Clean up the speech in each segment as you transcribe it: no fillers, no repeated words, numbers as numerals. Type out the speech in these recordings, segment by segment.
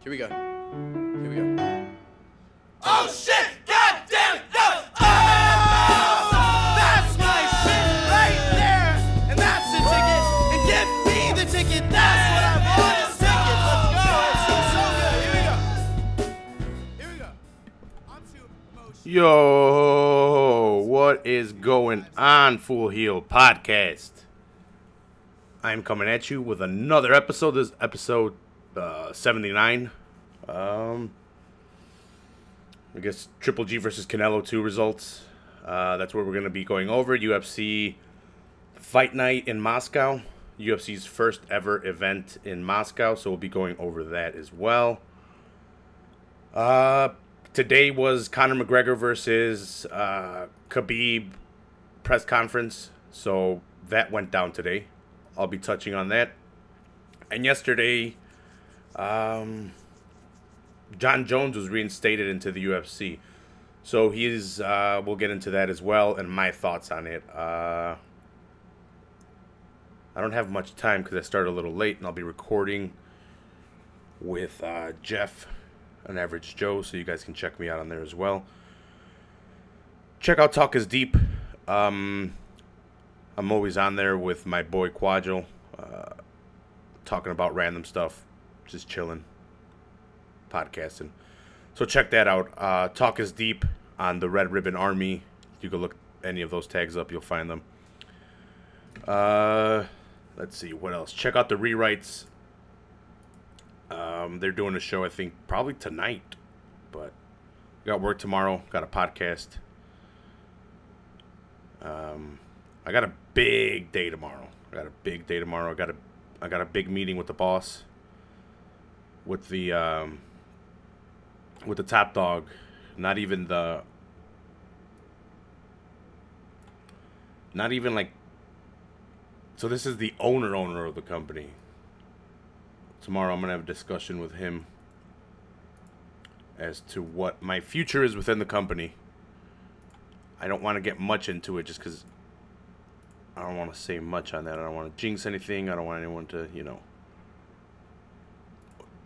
Here we go. Here we go. Oh shit! God damn it! No! Oh! That's my shit right there! And that's the ticket! And give me the ticket! That's what I want is ticket! Let's go! It seems so good! Here we go! Here we go! On to emotion. Yo, what is going on, Full Heel Podcast? I am coming at you with another episode. This is episode 79. I guess Triple G versus Canelo 2 results. That's what we're going to be going over. UFC Fight Night in Moscow. UFC's first ever event in Moscow, so we'll be going over that as well. Today was Conor McGregor versus Khabib press conference, so that went down today. I'll be touching on that. And yesterday, John Jones was reinstated into the UFC. So he's, we'll get into that as well and my thoughts on it. I don't have much time because I started a little late and I'll be recording with Jeff, an Average Joe, so you guys can check me out on there as well. Check out Talk is Deep. I'm always on there with my boy Quadro, talking about random stuff, just chilling, podcasting. So check that out. Talk is Deep on the Red Ribbon Army. You can look any of those tags up, you'll find them. Let's see, what else? Check out the Rewrites. They're doing a show, I think, probably tonight. But got work tomorrow, got a podcast. I got a big day tomorrow. I got a big meeting with the boss, with the top dog. Not even like. So this is the owner of the company. Tomorrow I'm gonna have a discussion with him as to what my future is within the company. I don't want to get much into it just because I don't want to say much on that. I don't want to jinx anything. I don't want anyone to,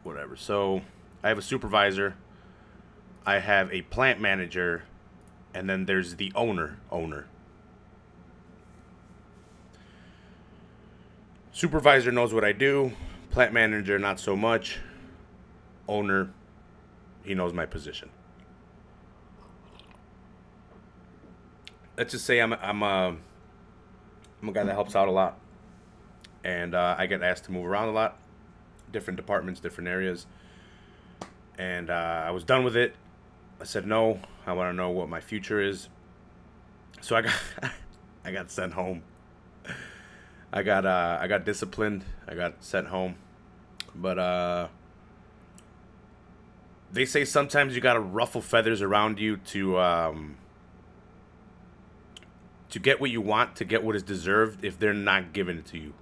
whatever. So I have a supervisor. I have a plant manager. And then there's the owner. Supervisor knows what I do. Plant manager, not so much. Owner, he knows my position. Let's just say I'm a guy that helps out a lot, and I get asked to move around a lot, different departments, different areas, and I was done with it. I said no. I want to know what my future is, so I got sent home. I got disciplined. I got sent home, but they say sometimes you gotta ruffle feathers around you to get what you want, to get what is deserved if they're not giving it to you.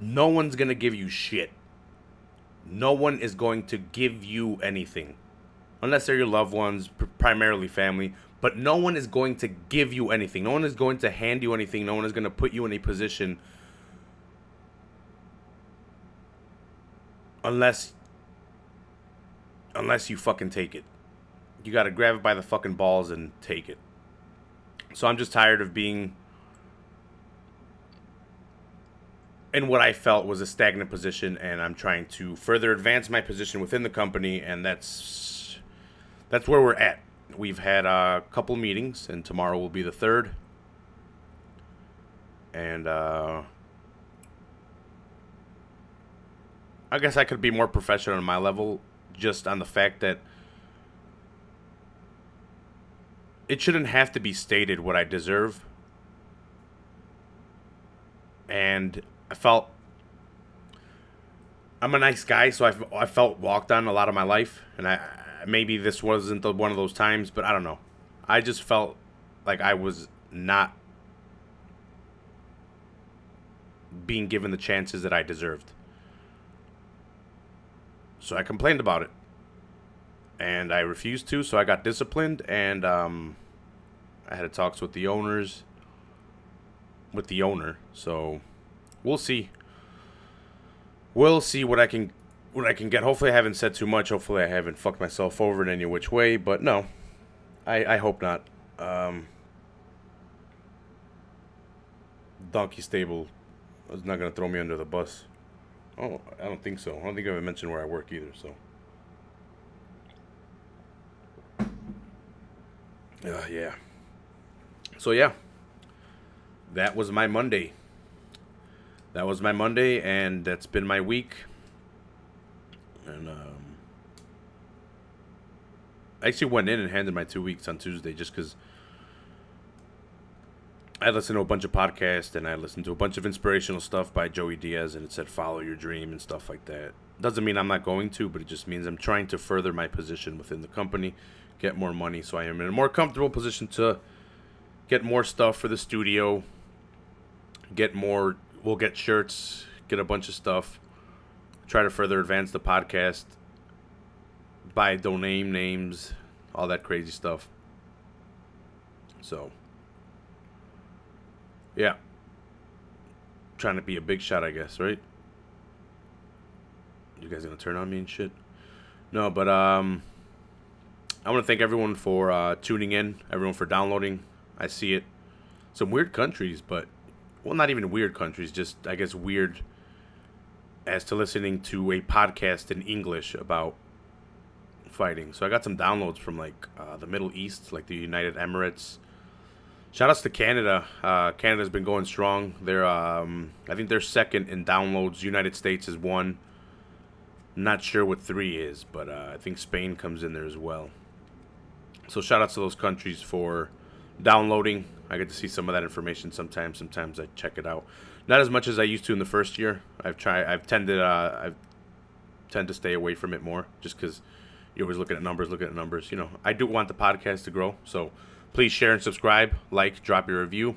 No one's going to give you shit. No one is going to give you anything. Unless they're your loved ones, primarily family. But no one is going to give you anything. No one is going to hand you anything. No one is going to put you in a position unless you fucking take it. You got to grab it by the fucking balls and take it. So I'm just tired of being in what I felt was a stagnant position, and I'm trying to further advance my position within the company, and that's where we're at. We've had a couple meetings, and tomorrow will be the third. And I guess I could be more professional on my level, just on the fact that it shouldn't have to be stated what I deserve. And I felt I'm a nice guy, so I felt walked on a lot of my life, and maybe this wasn't one of those times, but I don't know. I just felt like I was not being given the chances that I deserved. So I complained about it. And I refused to, so I got disciplined, and I had talks with the owner, so we'll see. We'll see what what I can get. Hopefully I haven't said too much. Hopefully I haven't fucked myself over in any which way. But no, I hope not. Donkey Stable is not going to throw me under the bus. Oh, I don't think so. I don't think I ever mentioned where I work either, so. Yeah. So, yeah. That was my Monday. That was my Monday, and that's been my week. And, I actually went in and handed my 2 weeks on Tuesday just because I listened to a bunch of podcasts and I listened to a bunch of inspirational stuff by Joey Diaz, and it said follow your dream and stuff like that. Doesn't mean I'm not going to, but it just means I'm trying to further my position within the company, get more money, so I am in a more comfortable position to get more stuff for the studio, we'll get shirts, get a bunch of stuff, try to further advance the podcast, buy domain names, all that crazy stuff. So, yeah. Trying to be a big shot, I guess, right? You guys gonna turn on me and shit? No, but I want to thank everyone for tuning in, everyone for downloading. I see it. Some weird countries, but, well, not even weird countries, just, I guess, weird as to listening to a podcast in English about fighting. So I got some downloads from, like, the Middle East, like the United Emirates. Shout-outs to Canada. Canada's been going strong. They're, I think they're second in downloads. United States is one. Not sure what 3 is, but I think Spain comes in there as well. So shout-outs to those countries for downloading. I get to see some of that information sometimes. Sometimes I check it out. Not as much as I used to in the first year. I tend to stay away from it more, just because you're always looking at numbers. You know, I do want the podcast to grow, so please share and subscribe, like, drop your review.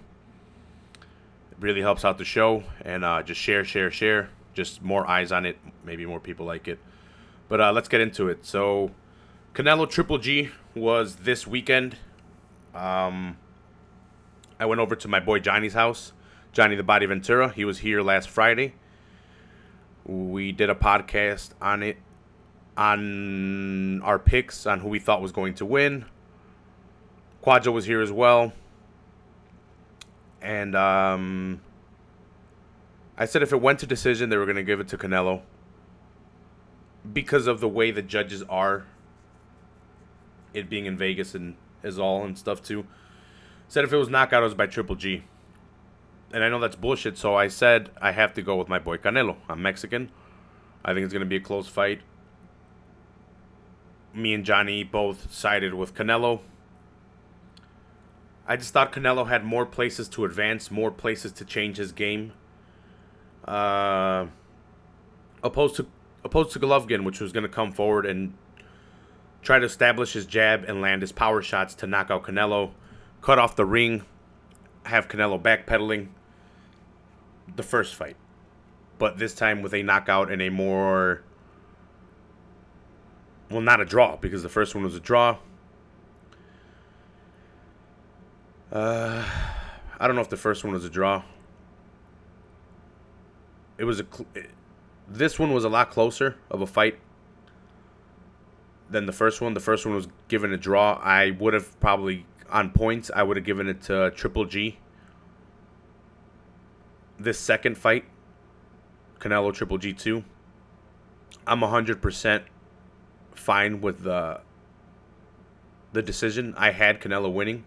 It really helps out the show, and just share. Just more eyes on it. Maybe more people like it. But let's get into it. So, Canelo Triple G was this weekend. I went over to my boy Johnny's house, Johnny the Body Ventura. He was here last Friday. We did a podcast on it, on our picks on who we thought was going to win. Quadro was here as well. And I said if it went to decision, they were going to give it to Canelo because of the way the judges are. It being in Vegas and stuff too. Said if it was knockout, it was by Triple G. And I know that's bullshit, so I said I have to go with my boy Canelo. I'm Mexican. I think it's going to be a close fight. Me and Johnny both sided with Canelo. I just thought Canelo had more places to advance, more places to change his game. Opposed to Golovkin, which was going to come forward and try to establish his jab and land his power shots to knock out Canelo, cut off the ring, have Canelo backpedaling the first fight. But this time with a knockout and a more, well, not a draw, because the first one was a draw. I don't know if the first one was a draw. It was this one was a lot closer of a fight than the first one. The first one was given a draw. I would have probably, on points, I would have given it to Triple G. This second fight, Canelo Triple G 2, I'm 100% fine with the decision. I had Canelo winning.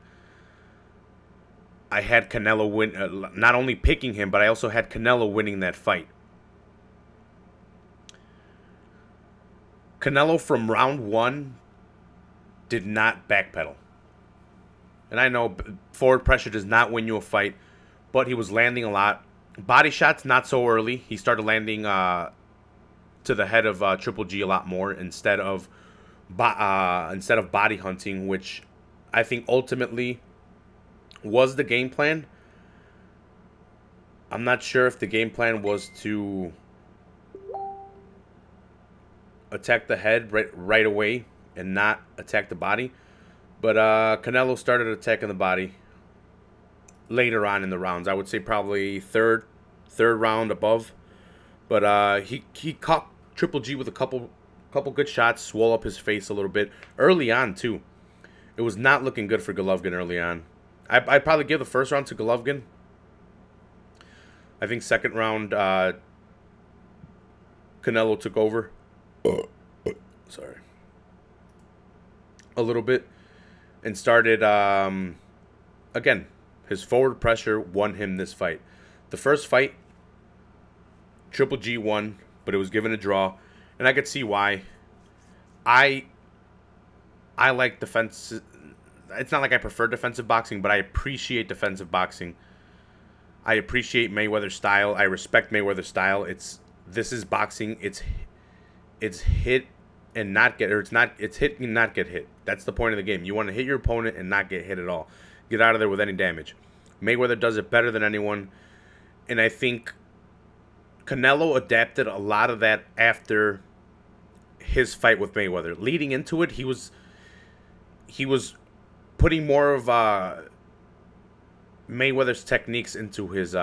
I had Canelo win, not only picking him, but I also had Canelo winning that fight. Canelo from round 1 did not backpedal. And I know forward pressure does not win you a fight, but he was landing a lot. Body shots, not so early. He started landing to the head of Triple G a lot more instead of body hunting, which I think ultimately was the game plan. I'm not sure if the game plan was to attack the head right away and not attack the body. But Canelo started attacking the body later on in the rounds. I would say probably third round above. But he caught Triple G with a couple good shots, swole up his face a little bit early on too. It was not looking good for Golovkin early on. I'd probably give the first round to Golovkin. I think second round, Canelo took over. Sorry. A little bit. And started, again, his forward pressure won him this fight. The first fight, Triple G won, but it was given a draw. And I could see why. I like defense. It's not like I prefer defensive boxing, but I appreciate defensive boxing. I appreciate Mayweather's style. I respect Mayweather's style. This is boxing. It's hit and not get, or it's hit and not get hit. That's the point of the game. You want to hit your opponent and not get hit at all. Get out of there with any damage. Mayweather does it better than anyone, and I think Canelo adapted a lot of that after his fight with Mayweather. Leading into it, he was putting more of Mayweather's techniques into his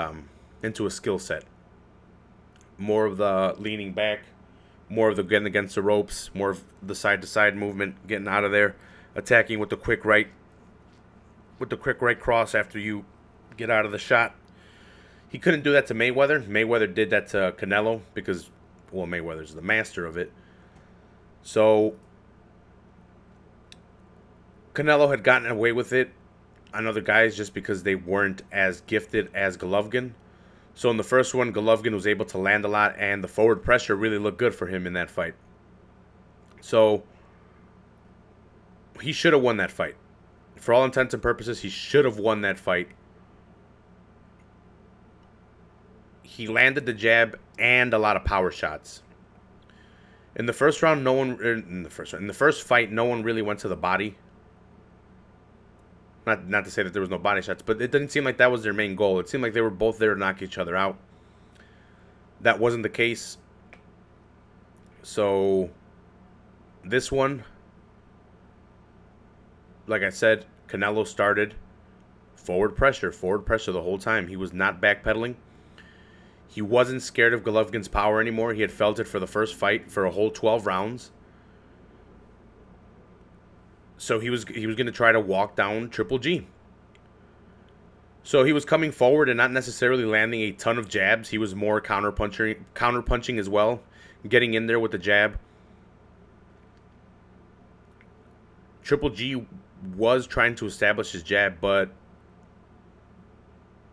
skill set. More of the leaning back, more of the getting against the ropes, more of the side-to-side movement, getting out of there, attacking with the quick right cross after you get out of the shot. He couldn't do that to Mayweather. Mayweather did that to Canelo because, well, Mayweather's the master of it. So Canelo had gotten away with it on other guys just because they weren't as gifted as Golovkin. So in the first one, Golovkin was able to land a lot, and the forward pressure really looked good for him in that fight. So he should have won that fight. For all intents and purposes, he should have won that fight. He landed the jab and a lot of power shots. In the first round, in the first fight, no one really went to the body. Not to say that there was no body shots, but it didn't seem like that was their main goal. It seemed like they were both there to knock each other out. That wasn't the case. So this one, like I said, Canelo started forward pressure the whole time. He was not backpedaling. He wasn't scared of Golovkin's power anymore. He had felt it for the first fight for a whole 12 rounds. So he was going to try to walk down Triple G. So he was coming forward and not necessarily landing a ton of jabs. He was more counterpunching as well, getting in there with the jab. Triple G was trying to establish his jab, but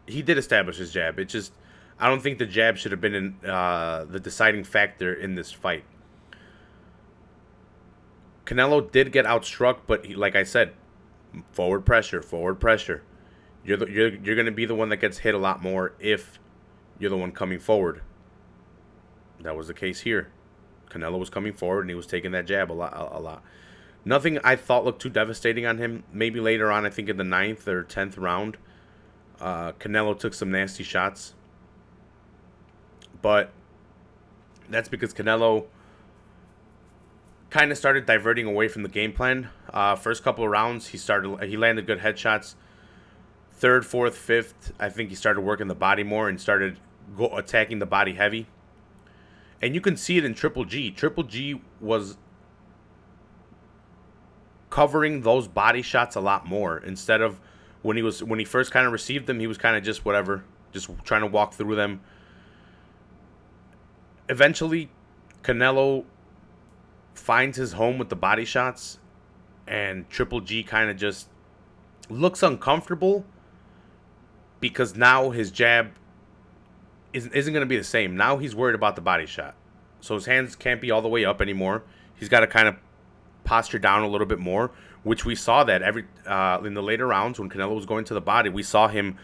he did establish his jab. It just, I don't think the jab should have been in, the deciding factor in this fight. Canelo did get outstruck, but like I said, forward pressure. You're going to be the one that gets hit a lot more if you're the one coming forward. That was the case here. Canelo was coming forward and he was taking that jab a lot. Nothing I thought looked too devastating on him. Maybe later on, I think in the 9th or 10th round, Canelo took some nasty shots. But that's because Canelo kind of started diverting away from the game plan. First couple of rounds, he landed good headshots. 3rd, 4th, 5th, I think he started working the body more and started attacking the body heavy. And you can see it in Triple G. Triple G was covering those body shots a lot more. Instead of when he first kind of received them, he was kind of just whatever, just trying to walk through them. Eventually, Canelo finds his home with the body shots, and Triple G kind of just looks uncomfortable because now his jab isn't going to be the same. Now he's worried about the body shot. So his hands can't be all the way up anymore. He's got to kind of posture down a little bit more, which we saw that in the later rounds when Canelo was going to the body. We saw him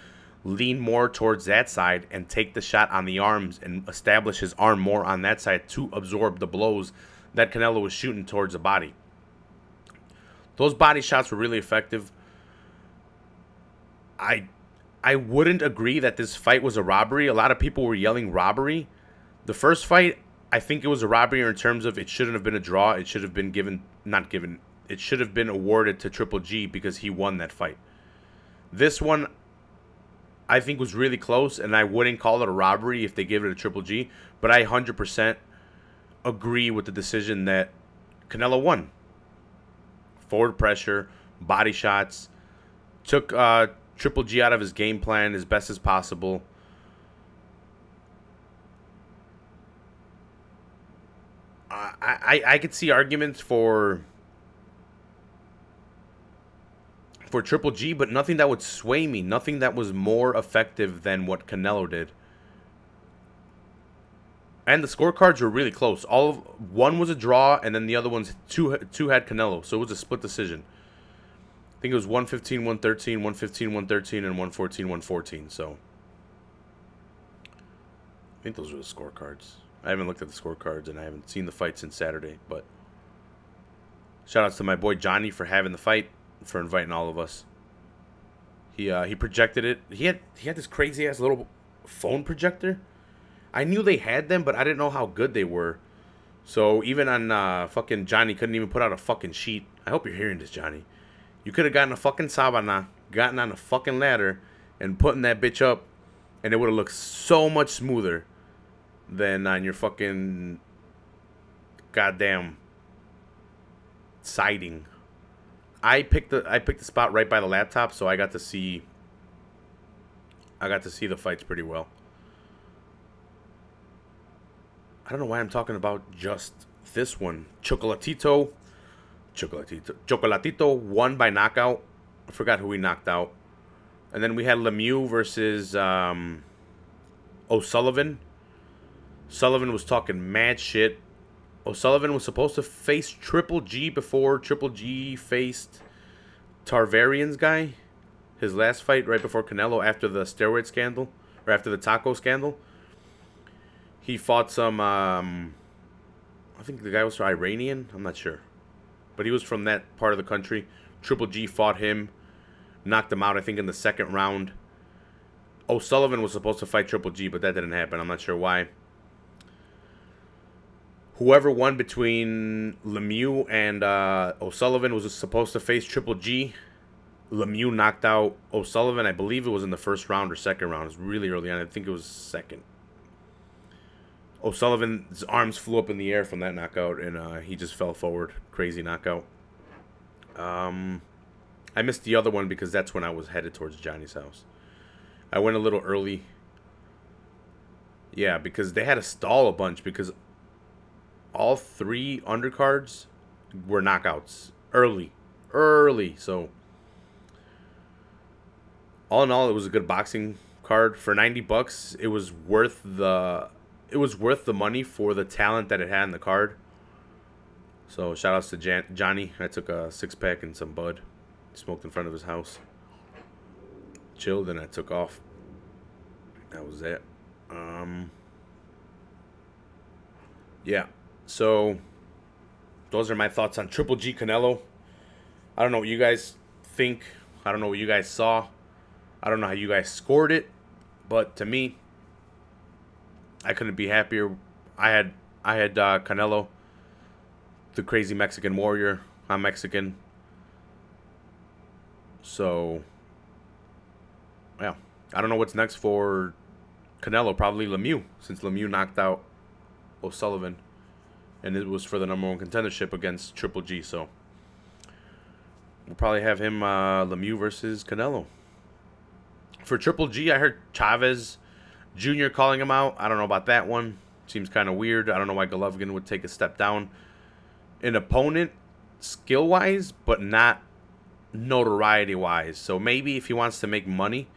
lean more towards that side and take the shot on the arms and establish his arm more on that side to absorb the blows that Canelo was shooting towards the body. Those body shots were really effective. I wouldn't agree that this fight was a robbery. A lot of people were yelling robbery. The first fight, I think it was a robbery in terms of it shouldn't have been a draw. It should have been it should have been awarded to Triple G because he won that fight. This one, I think, was really close, and I wouldn't call it a robbery if they gave it to Triple G. But I 100% agree with the decision that Canelo won. Forward pressure, body shots, took Triple G out of his game plan as best as possible. I could see arguments for Triple G, but nothing that would sway me. Nothing that was more effective than what Canelo did. And the scorecards were really close. One was a draw, and then the other ones two had Canelo, so it was a split decision. I think it was 115, 113, 115, 113, and 114, 114. So I think those were the scorecards. I haven't looked at the scorecards, and I haven't seen the fight since Saturday. But shout outs to my boy Johnny for having the fight, for inviting all of us. He projected it. He had this crazy ass little phone projector. I knew they had them, but I didn't know how good they were. So even on fucking Johnny couldn't even put out a fucking sheet. I hope you're hearing this, Johnny. You could have gotten a fucking sabana, gotten on a fucking ladder, and putting that bitch up, and it would have looked so much smoother than on your fucking goddamn siding. I picked the spot right by the laptop, so I got to see the fights pretty well. I don't know why I'm talking about just this one. Chocolatito won by knockout. I forgot who he knocked out. And then we had Lemieux versus O'Sullivan. Sullivan was talking mad shit. O'Sullivan was supposed to face Triple G before Triple G faced Tarvarian's guy. His last fight right before Canelo, after the steroid scandal, or after the taco scandal. He fought some, I think the guy was Iranian. I'm not sure. But he was from that part of the country. Triple G fought him. Knocked him out, I think, in the second round. O'Sullivan was supposed to fight Triple G, but that didn't happen. I'm not sure why. Whoever won between Lemieux and O'Sullivan was supposed to face Triple G. Lemieux knocked out O'Sullivan. I believe it was in the first round or second round. It was really early on. I think it was second. O'Sullivan's arms flew up in the air from that knockout, and he just fell forward. Crazy knockout. I missed the other one because that's when I was headed towards Johnny's house. I went a little early. Yeah, because they had to stall a bunch because all three undercards were knockouts. Early. So, all in all, it was a good boxing card. For $90, it was worth the money for the talent that it had in the card. So shout outs to Johnny. I took a 6-pack and some bud. Smoked in front of his house. Chilled, and I took off. That was it. Yeah. So those are my thoughts on Triple G Canelo. I don't know what you guys think. I don't know what you guys saw. I don't know how you guys scored it. But to me, I couldn't be happier. I had Canelo, the crazy Mexican warrior. I'm Mexican. So, yeah. I don't know what's next for Canelo. Probably Lemieux, since Lemieux knocked out O'Sullivan. And it was for the #1 contendership against Triple G. So, we'll probably have him, Lemieux versus Canelo. For Triple G, I heard Chavez Jr. calling him out. I don't know about that one. Seems kind of weird. I don't know why Golovkin would take a step down. An opponent, skill-wise, but not notoriety-wise. So maybe if he wants to make money,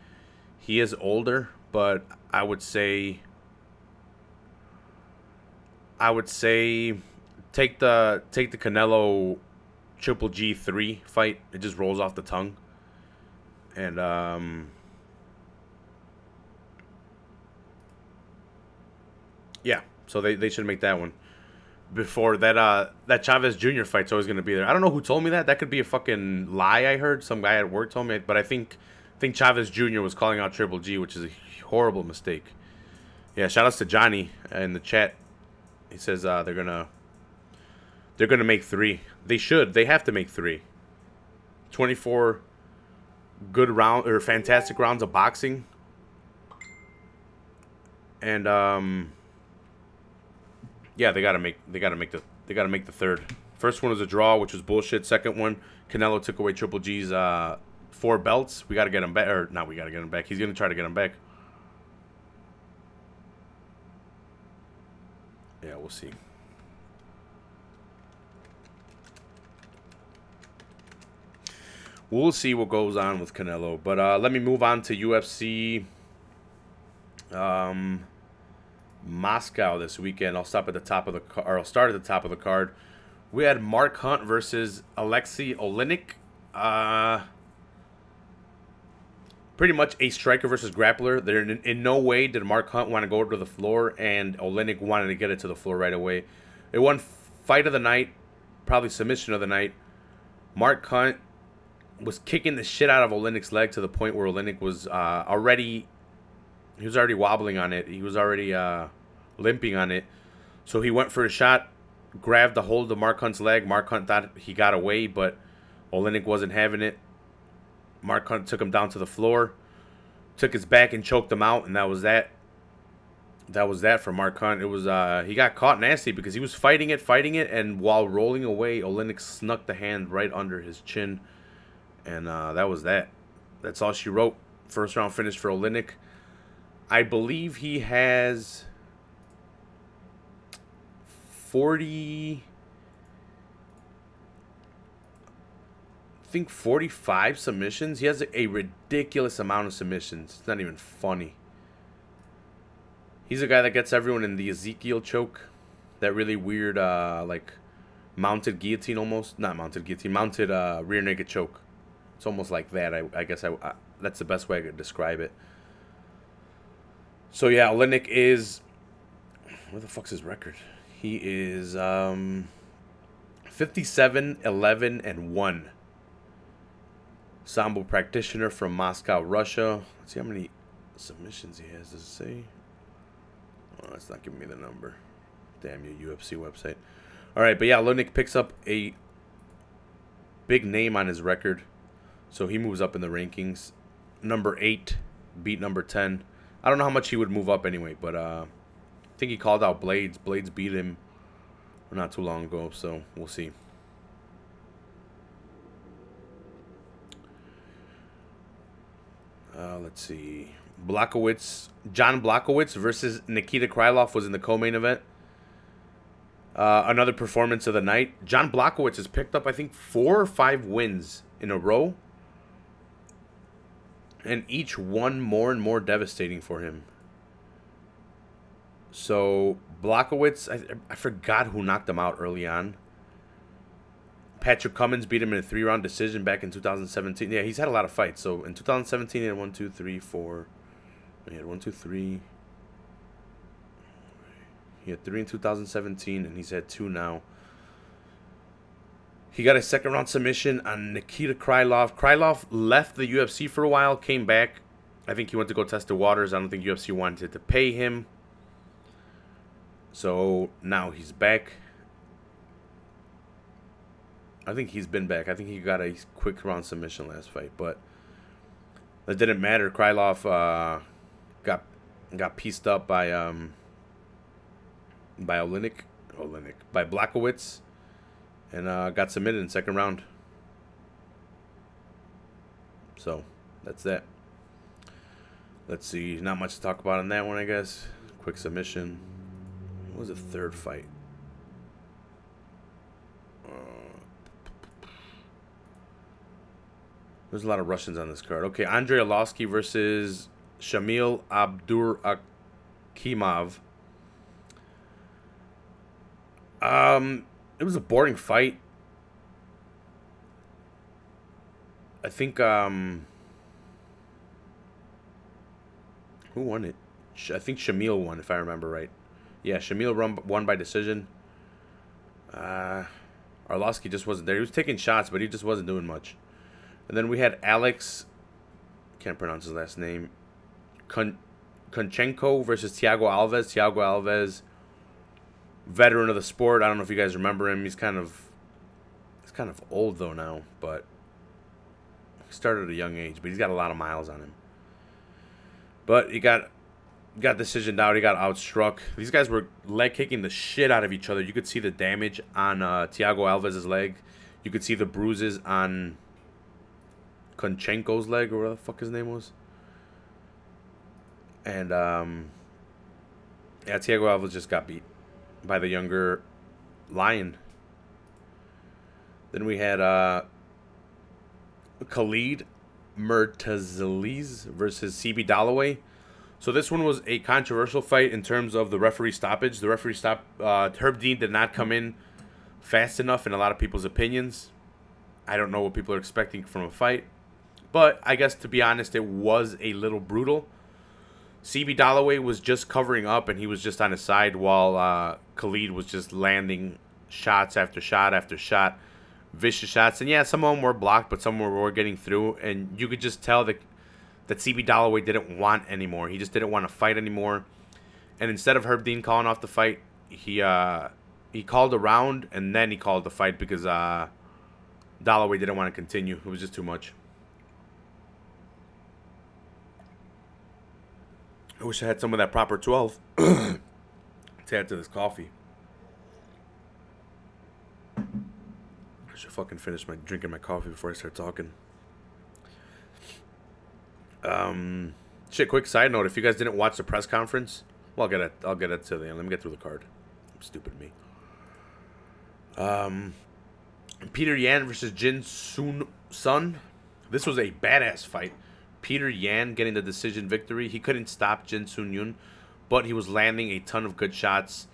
he is older. But I would say take the Canelo Triple G 3 fight. It just rolls off the tongue. And yeah, so they should make that one. Before that Chavez Jr. fight's always going to be there. I don't know who told me that. That could be a fucking lie I heard. Some guy at work told me it. But I think Chavez Jr. was calling out Triple G, which is a horrible mistake. Yeah, shout outs to Johnny in the chat. He says they're gonna make 3. They should. They have to make 3. 24 good round or fantastic rounds of boxing. And Yeah, they gotta make the third. First one was a draw, which was bullshit. Second one, Canelo took away Triple G's 4 belts. We gotta get him back, or not? We gotta get him back. He's gonna try to get him back. Yeah, we'll see. We'll see what goes on with Canelo. But let me move on to UFC Moscow this weekend. I'll stop at the top of the or I'll start at the top of the card. We had Mark Hunt versus Alexei Olynyk. Pretty much a striker versus grappler. There in no way did Mark Hunt want to go to the floor, and Olynyk wanted to get it to the floor right away. It won fight of the night, probably submission of the night. Mark Hunt was kicking the shit out of Olynyk's leg to the point where Olynyk was already wobbling on it. He was already limping on it. So he went for a shot, grabbed the hold of Mark Hunt's leg. Mark Hunt thought he got away, but Olynyk wasn't having it. Mark Hunt took him down to the floor, took his back and choked him out, and that was that. That was that for Mark Hunt. It was he got caught nasty because he was fighting it, and while rolling away, Olynyk snuck the hand right under his chin, and that was that. That's all she wrote. First round finish for Olynyk. I believe he has 45 submissions. He has a ridiculous amount of submissions. It's not even funny. He's a guy that gets everyone in the Ezekiel choke. That really weird, like, mounted guillotine almost. Not mounted guillotine. Mounted rear naked choke. It's almost like that. I guess that's the best way I could describe it. So, yeah, Olynyk is... Where the fuck's his record? He is 57, 11, and 1. Sambo practitioner from Moscow, Russia. Let's see how many submissions he has. Does it say? Oh, it's not giving me the number. Damn you, UFC website. All right, but yeah, Olynyk picks up a big name on his record. So he moves up in the rankings. Number 8 beat number 10. I don't know how much he would move up anyway, but I think he called out Blades. Blades beat him not too long ago, so we'll see. Let's see. John Blachowicz versus Nikita Krylov was in the co-main event. Another performance of the night. John Blachowicz has picked up, I think, 4 or 5 wins in a row. And each one more and more devastating for him. So, Blachowicz, I forgot who knocked him out early on. Patrick Cummins beat him in a 3-round decision back in 2017. Yeah, he's had a lot of fights. So, in 2017, he had 1, 2, 3, 4. He had 1, 2, 3. He had 3 in 2017, and he's had 2 now. He got a second-round submission on Nikita Krylov. Krylov left the UFC for a while, came back. I think he went to go test the waters. I don't think UFC wanted to pay him. So now he's back. I think he's been back. I think he got a quick round submission last fight, but that didn't matter. Krylov got pieced up by Olynyk, by Blachowicz, and got submitted in second round. So that's that. Let's see. Not much to talk about on that one, I guess. Quick submission. What was the third fight? There's a lot of Russians on this card. Okay, Andrei Arlovsky versus Shamil Abdurakhimov. It was a boring fight. I think who won it? I think Shamil won, if I remember right. Yeah, Shamil won by decision. Arlovsky just wasn't there. He was taking shots, but he just wasn't doing much. And then we had Alex, can't pronounce his last name, Konchenko versus Thiago Alves. Thiago Alves, veteran of the sport. I don't know if you guys remember him. He's kind of old though now, but he started at a young age. But he's got a lot of miles on him. But he got got decision down. He got outstruck. These guys were leg kicking the shit out of each other. You could see the damage on Thiago Alves' leg. You could see the bruises on Konchenko's leg, or whatever the fuck his name was. And yeah, Thiago Alves just got beat by the younger Lion. Then we had Khalid Murtazaliz versus CB Dalloway. So this one was a controversial fight in terms of the referee stoppage. The referee Herb Dean did not come in fast enough in a lot of people's opinions. I don't know what people are expecting from a fight. But I guess, to be honest, it was a little brutal. CB Dalloway was just covering up, and he was just on his side, while Khalid was just landing shots after shot after shot. Vicious shots. And yeah, some of them were blocked, but some were getting through. And you could just tell that CB Dalloway didn't want anymore. He just didn't want to fight anymore. And instead of Herb Dean calling off the fight, he called a round, and then he called the fight because Dalloway didn't want to continue. It was just too much. I wish I had some of that proper 12 to add to this coffee. I should fucking finish drinking my coffee before I start talking. Shit, quick side note. If you guys didn't watch the press conference, well, I'll get it to the end. Let me get through the card. Stupid me. Peter Yan versus Jin Soon Sun. This was a badass fight. Peter Yan getting the decision victory. He couldn't stop Jin Soon Yoon, but he was landing a ton of good shots,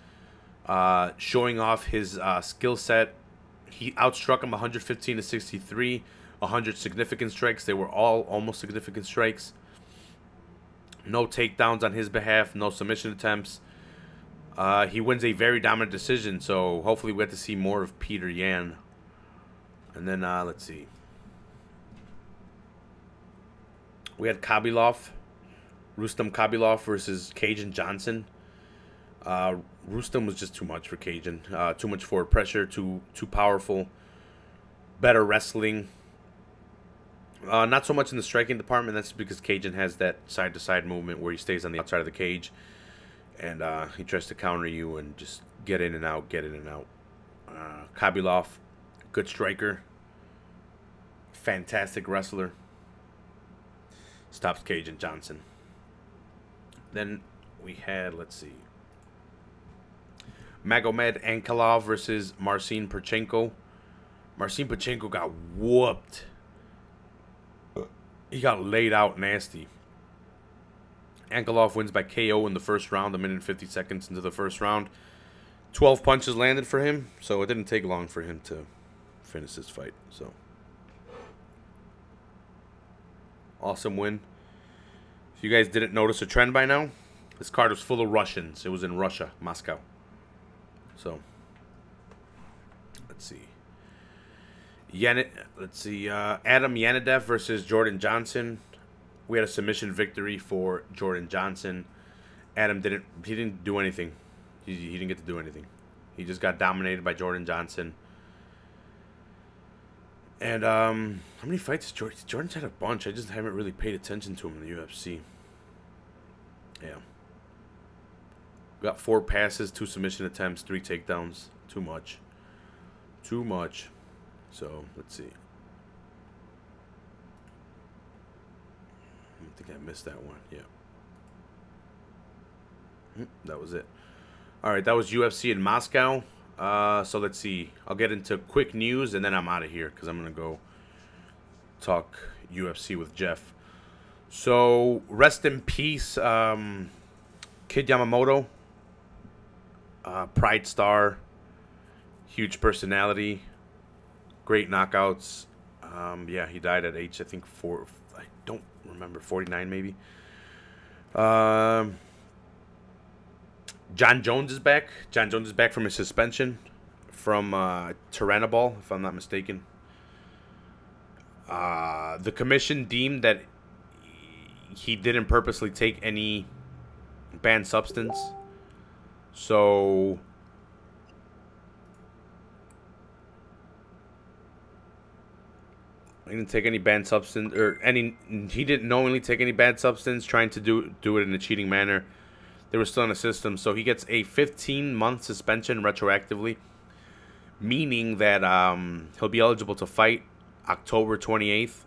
showing off his skill set. He outstruck him 115 to 63, 100 significant strikes. They were all almost significant strikes. No takedowns on his behalf, no submission attempts. He wins a very dominant decision, so hopefully we get to see more of Peter Yan. And then, let's see. We had Rustam Khabilov versus Cajun Johnson. Rustam was just too much for Cajun. Too much forward pressure, too powerful. Better wrestling. Not so much in the striking department. That's because Cajun has that side-to-side movement where he stays on the outside of the cage. And he tries to counter you and just get in and out, get in and out. Khabilov, good striker. Fantastic wrestler. Stops Cajun Johnson. Then we had, let's see, Magomed Ankalaev versus Marcin Perchenko. Marcin Perchenko got whooped. He got laid out nasty. Ankalaev wins by KO in the first round, 1 minute and 50 seconds into the first round. 12 punches landed for him, so it didn't take long for him to finish this fight. So, awesome win. If you guys didn't notice a trend by now, this card was full of Russians. It was in Russia, Moscow. So, let's see. Adam Yanadev versus Jordan Johnson. We had a submission victory for Jordan Johnson. Adam didn't do anything. He didn't get to do anything. He just got dominated by Jordan Johnson. And how many fights has Jordan? Jordan's had a bunch. I just haven't really paid attention to him in the UFC. Yeah. Got 4 passes, 2 submission attempts, 3 takedowns. Too much. Too much. So, let's see. I think I missed that one. Yeah. That was it. Alright, that was UFC in Moscow. So, let's see. I'll get into quick news, and then I'm out of here, because I'm going to go talk UFC with Jeff. So, rest in peace, Kid Yamamoto. Pride star. Huge personality. Great knockouts. Yeah, he died at age, I think, I don't remember, 49 maybe. John Jones is back. John Jones is back from his suspension from Tyrannoball, if I'm not mistaken. The commission deemed that he didn't purposely take any banned substance. So he didn't take any banned substance, he didn't knowingly take any bad substance, trying to do it in a cheating manner. They were still in the system. So he gets a 15-month suspension retroactively, meaning that he'll be eligible to fight October 28th.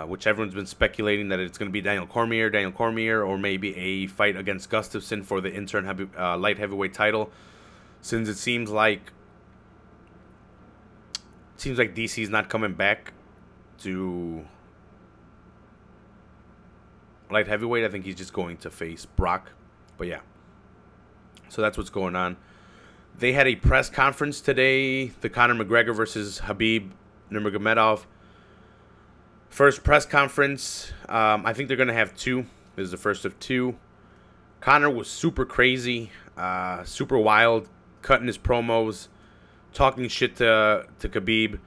Which everyone's been speculating that it's going to be Daniel Cormier, or maybe a fight against Gustafsson for the interim light heavyweight title, since it seems like DC's not coming back to light heavyweight. I think he's just going to face Brock, but yeah. So that's what's going on. They had a press conference today. The Conor McGregor versus Khabib Nurmagomedov first press conference. I think they're going to have two. This is the first of two. Conor was super crazy, super wild, cutting his promos, talking shit to Khabib,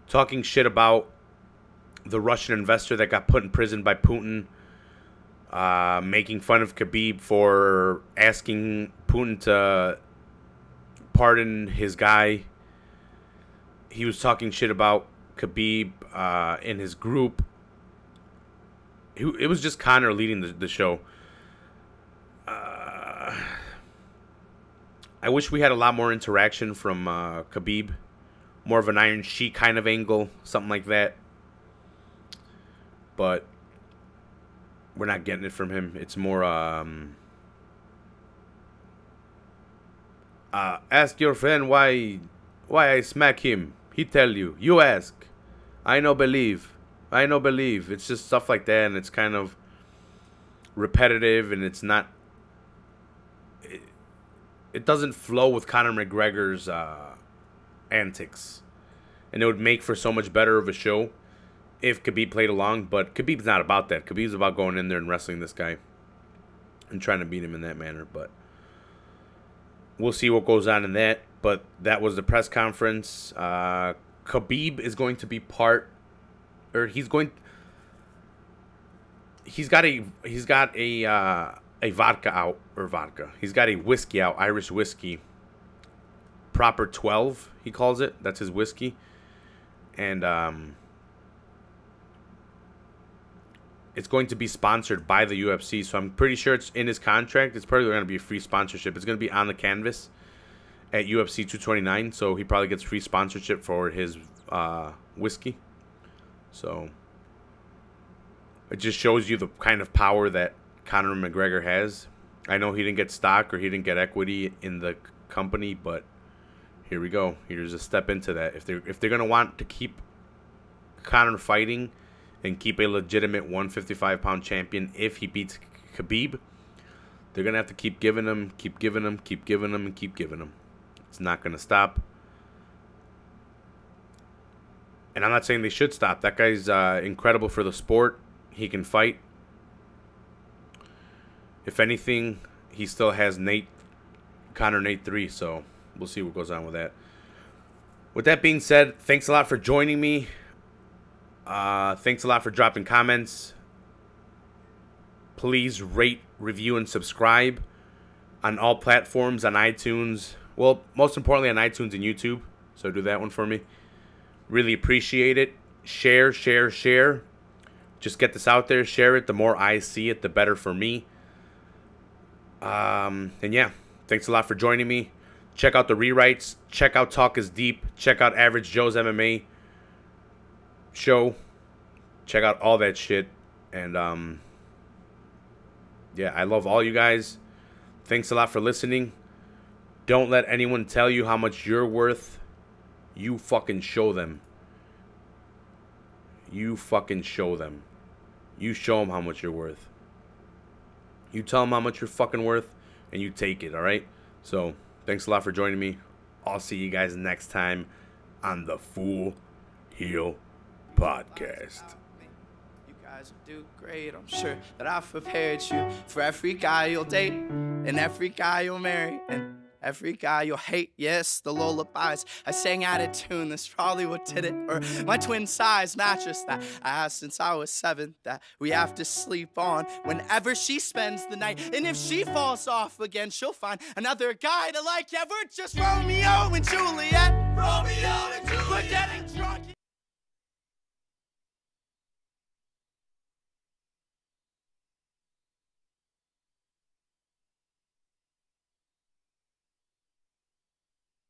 talking shit about the Russian investor that got put in prison by Putin, making fun of Khabib for asking Putin to pardon his guy. He was talking shit about Khabib in his group. It was just Conor leading the show. I wish we had a lot more interaction from Khabib. More of an Iron Sheik kind of angle, something like that. But we're not getting it from him. It's more ask your friend why I smack him. He tell you. You ask. I no believe. It's just stuff like that, and it's kind of repetitive, and it's not. It doesn't flow with Conor McGregor's antics, and it would make for so much better of a show if Khabib played along. But Khabib's not about that. Khabib's about going in there and wrestling this guy and trying to beat him in that manner. But we'll see what goes on in that. But that was the press conference. Khabib is going to be part, or he's got a vodka out, or vodka. He's got a whiskey out, Irish whiskey. Proper 12, he calls it. That's his whiskey. And it's going to be sponsored by the UFC, so I'm pretty sure it's in his contract. It's probably going to be a free sponsorship. It's going to be on the canvas at UFC 229, so he probably gets free sponsorship for his whiskey. So it just shows you the kind of power that Conor McGregor has. I know he didn't get stock or he didn't get equity in the company, but here we go. Here's a step into that. If they're gonna want to keep Conor fighting and keep a legitimate 155-pound champion, if he beats Khabib, they're gonna have to keep giving him, and keep giving him. It's not gonna stop. And I'm not saying they should stop. That guy's incredible for the sport. He can fight. If anything, he still has Conor Nate 3, so we'll see what goes on with that. With that being said, thanks a lot for joining me. Thanks a lot for dropping comments. Please rate, review, and subscribe on all platforms, on iTunes. Well, most importantly on iTunes and YouTube, so do that one for me. Really appreciate it. Share. Just get this out there. Share it. The more I see it, the better for me. And yeah, thanks a lot for joining me. Check out the rewrites. Check out Talk is Deep. Check out Average Joe's MMA show. Check out all that shit. And yeah, I love all you guys. Thanks a lot for listening. Don't let anyone tell you how much you're worth. You fucking show them. You fucking show them. You show them how much you're worth. You tell them how much you're fucking worth, and you take it, alright? So, thanks a lot for joining me. I'll see you guys next time on the Full Heel Podcast. You guys will do great. I'm sure that I've prepared you for every guy you'll date, and every guy you'll marry, and every guy you'll hate. Yes, the lullabies I sang out of tune, that's probably what did it. Or my twin size mattress that I have since I was 7, that we have to sleep on whenever she spends the night. And if she falls off again, she'll find another guy to like. Yeah, we're just Romeo and Juliet. We're getting drunk.